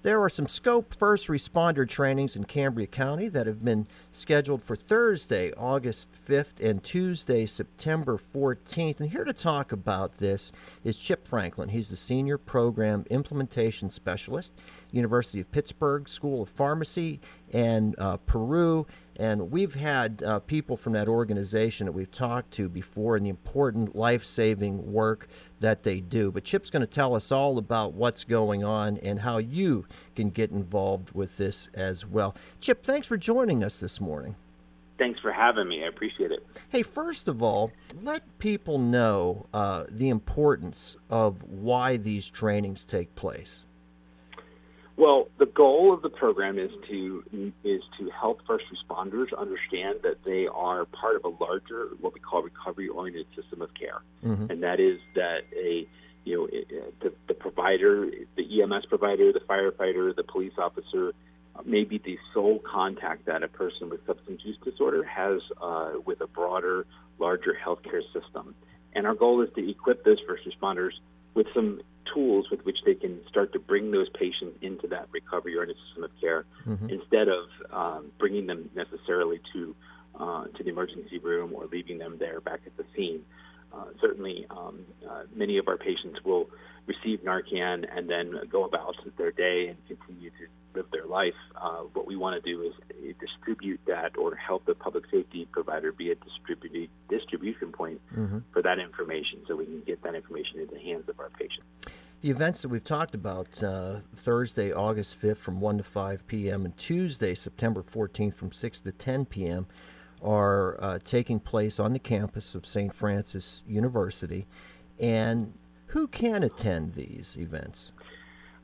There are some scope first responder trainings in Cambria County that have been scheduled for Thursday, August 5th and Tuesday, September 14th. And here to talk about this is Chip Franklin. He's the Senior Program Implementation Specialist, University of Pittsburgh School of Pharmacy, and Peru. And we've had people from that organization that we've talked to before and the important life-saving work that they do. But Chip's going to tell us all about what's going on and how you can get involved with this as well. Chip, thanks for joining us this morning. Thanks for having me. I appreciate it. Hey, first of all, let people know the importance of why these trainings take place. Well, the goal of the program is to help first responders understand that they are part of a larger, what we call recovery-oriented system of care, and that is that the provider, the EMS provider, the firefighter, the police officer, may be the sole contact that a person with substance use disorder has with a broader, larger healthcare system. And our goal is to equip those first responders with some tools with which they can start to bring those patients into that recovery-oriented system of care instead of bringing them necessarily to the emergency room or leaving them there back at the scene. Certainly, many of our patients will receive Narcan and then go about their day and continue to live their life. What we want to do is distribute that or help the public safety provider be a distribution point for that information so we can get that information into the hands of our patients. The events that we've talked about, Thursday, August 5th from 1 to 5 p.m. and Tuesday, September 14th from 6 to 10 p.m. are taking place on the campus of St. Francis University. And who can attend these events?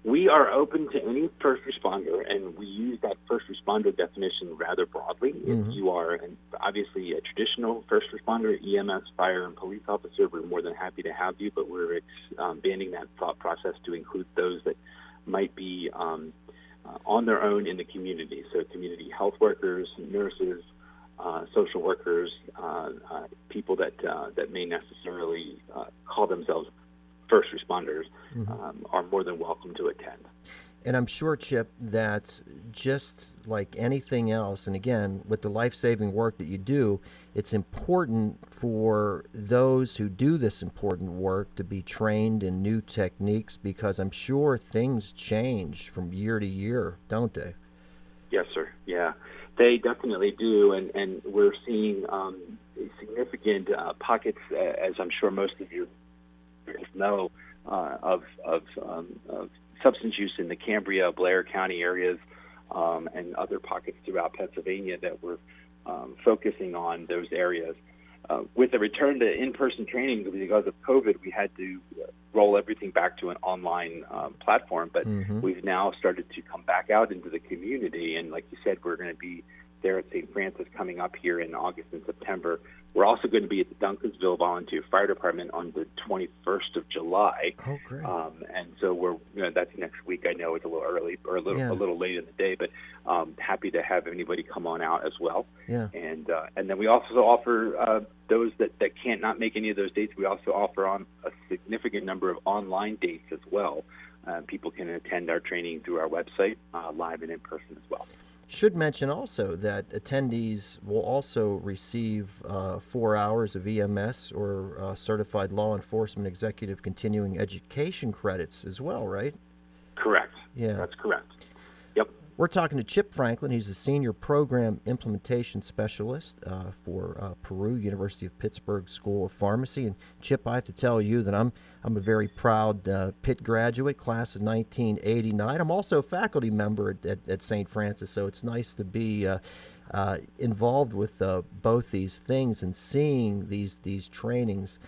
We are open to any first responder, and we use that first responder definition rather broadly. If you are obviously a traditional first responder, EMS, fire, and police officer, we're more than happy to have you, but we're expanding that thought process to include those that might be on their own in the community, so community health workers, nurses, social workers, people that may necessarily call themselves first responders are more than welcome to attend. And I'm sure, Chip, that just like anything else, and again, with the life-saving work that you do, it's important for those who do this important work to be trained in new techniques, because I'm sure things change from year to year, don't they? Yes, sir. Yeah, they definitely do, and we're seeing significant pockets, as I'm sure most of you know, of substance use in the Cambria, Blair County areas, and other pockets throughout Pennsylvania that we're focusing on those areas. With the return to in-person training because of COVID, we had to roll everything back to an online platform, but we've now started to come back out into the community, and like you said, we're going to be there at St. Francis coming up here in August and September. We're also going to be at the Duncansville Volunteer Fire Department on the 21st of July. Oh, great. And so that's next week. I know it's a little early or a little late in the day, but happy to have anybody come on out as well. Yeah. And then we also offer those that can't make any of those dates. We also offer on a significant number of online dates as well. People can attend our training through our website, live and in person as well. Should mention also that attendees will also receive 4 hours of EMS or Certified Law Enforcement Executive Continuing Education credits as well, right? Correct. Yeah. That's correct. Yep. We're talking to Chip Franklin. He's a Senior Program Implementation Specialist for Peru, University of Pittsburgh School of Pharmacy. And Chip, I have to tell you that I'm a very proud Pitt graduate, class of 1989. I'm also a faculty member at St. Francis, so it's nice to be involved with both these things and seeing these trainings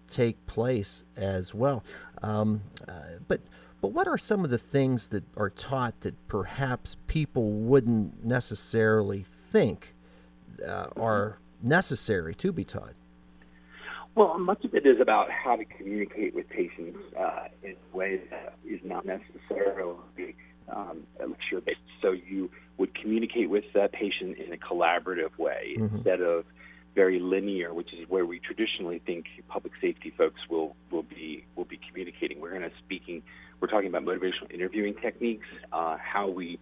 take place as well. But what are some of the things that are taught that perhaps people wouldn't necessarily think are necessary to be taught? Well, much of it is about how to communicate with patients in ways that is not necessarily lecture-based. So you would communicate with that patient in a collaborative way instead of very linear, which is where we traditionally think public safety folks will be be communicating. We're talking about motivational interviewing techniques, how we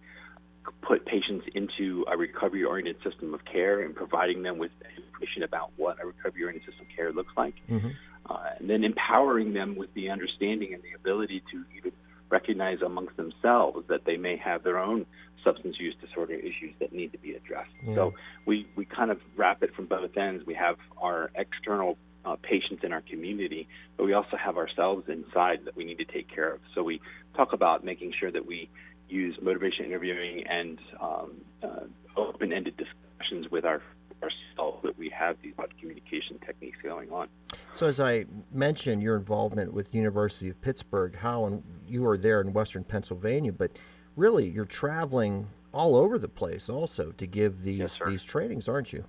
put patients into a recovery-oriented system of care and providing them with information about what a recovery-oriented system of care looks like, and then empowering them with the understanding and the ability to even recognize amongst themselves that they may have their own substance use disorder issues that need to be addressed. So we kind of wrap it from both ends. We have our external patients in our community, but we also have ourselves inside that we need to take care of. So we talk about making sure that we use motivation interviewing and open-ended discussions with ourselves, that we have these communication techniques going on. So as I mentioned, your involvement with University of Pittsburgh, and you are there in Western Pennsylvania, but really you're traveling all over the place also to give these trainings, aren't you?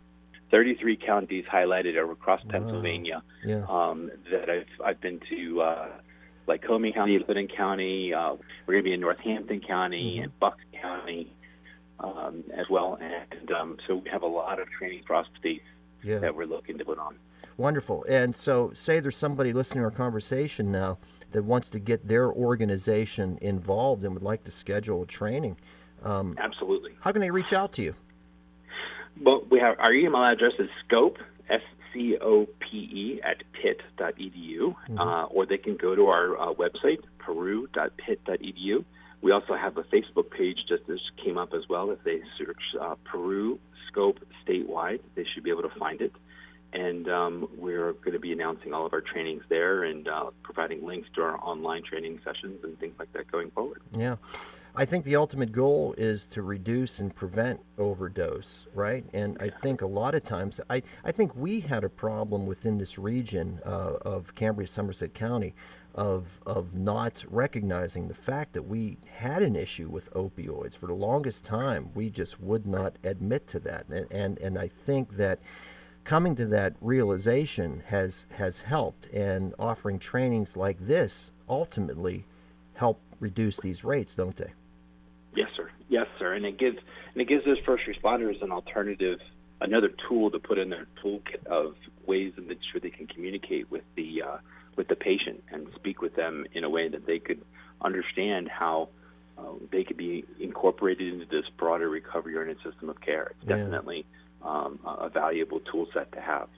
33 counties highlighted across Pennsylvania that I've been to, like Lycoming County, Livingston County. We're going to be in Northampton County and Bucks County as well. And so we have a lot of training across states that we're looking to put on. Wonderful. And so say there's somebody listening to our conversation now that wants to get their organization involved and would like to schedule a training. Absolutely. How can they reach out to you? Well, we have our email address is scope, SCOPE, at pitt.edu, or they can go to our website, peru.pitt.edu. We also have a Facebook page just as came up as well. If they search Peru Scope statewide, they should be able to find it. And we're going to be announcing all of our trainings there and providing links to our online training sessions and things like that going forward. Yeah. I think the ultimate goal is to reduce and prevent overdose, right? And I think a lot of times, I think we had a problem within this region of Cambria-Somerset County of not recognizing the fact that we had an issue with opioids. For the longest time, we just would not admit to that. And I think that coming to that realization has helped, and offering trainings like this ultimately help reduce these rates, don't they? Yes, sir. And it gives those first responders an alternative, another tool to put in their toolkit of ways in which they can communicate with the patient and speak with them in a way that they could understand how they could be incorporated into this broader recovery-oriented system of care. It's definitely a valuable tool set to have.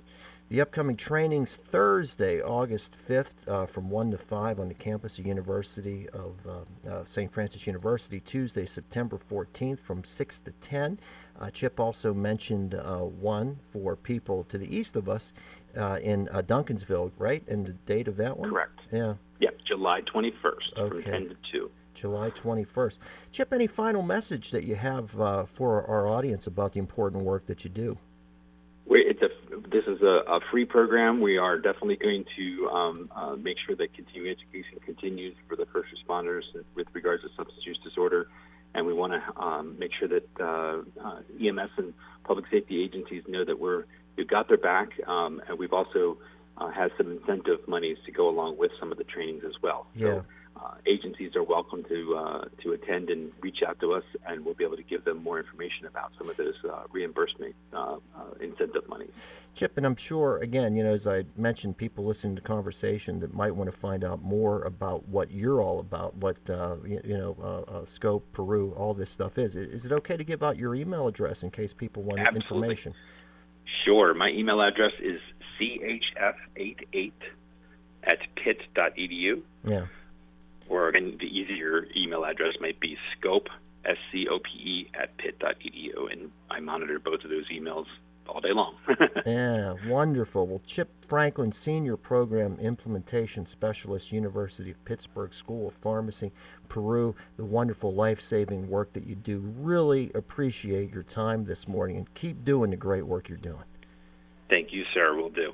The upcoming trainings Thursday, August 5th, from 1 to 5 on the campus of University of St. Francis University. Tuesday, September 14th, from 6 to 10. Chip also mentioned one for people to the east of us in Duncansville, right? And the date of that one? Correct. Yeah. Yep, July 21st from 10 to 2. July 21st. Chip, any final message that you have for our audience about the important work that you do? This is a free program. We are definitely going to make sure that continuing education continues for the first responders with regards to substance use disorder, and we want to make sure that EMS and public safety agencies know that we've got their back, and we've also had some incentive monies to go along with some of the trainings as well. So agencies are welcome to attend and reach out to us, and we'll be able to give them more information about some of those reimbursement incentive monies. Chip, and I'm sure, again, as I mentioned, people listening to the conversation that might want to find out more about what you're all about, what Scope, Peru, all this stuff is. Is it okay to give out your email address in case people want information? Sure. My email address is chf88 at pitt.edu. Yeah. Or again, the easier email address might be scope, SCOPE, at pitt.edu, and I monitor both of those emails all day long. Yeah, wonderful. Well, Chip Franklin, Senior Program Implementation Specialist, University of Pittsburgh School of Pharmacy, Peru, the wonderful life-saving work that you do. Really appreciate your time this morning, and keep doing the great work you're doing. Thank you, sir. Will do.